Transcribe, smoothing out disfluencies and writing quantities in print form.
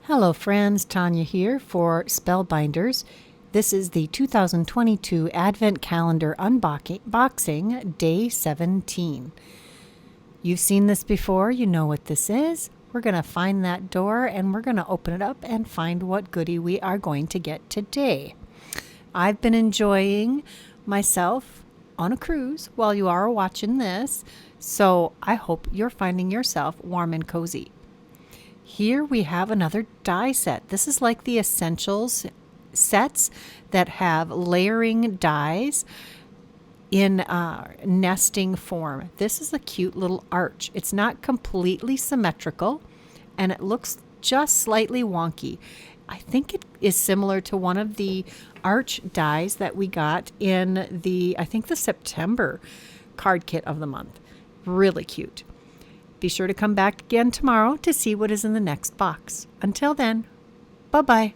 Hello friends, Tanya here for Spellbinders. This is the 2022 Advent Calendar unboxing, Day 17. You've seen this before, you know what this is. We're going to find that door and we're going to open it up and find what goodie we are going to get today. I've been enjoying myself on a cruise while you are watching this, so I hope you're finding yourself warm and cozy. Here we have another die set. This is like the essentials sets that have layering dies in nesting form. This is a cute little arch. It's not completely symmetrical and it looks just slightly wonky. I think it is similar to one of the arch dies that we got in the September card kit of the month. Really cute. Be sure to come back again tomorrow to see what is in the next box. Until then, bye-bye.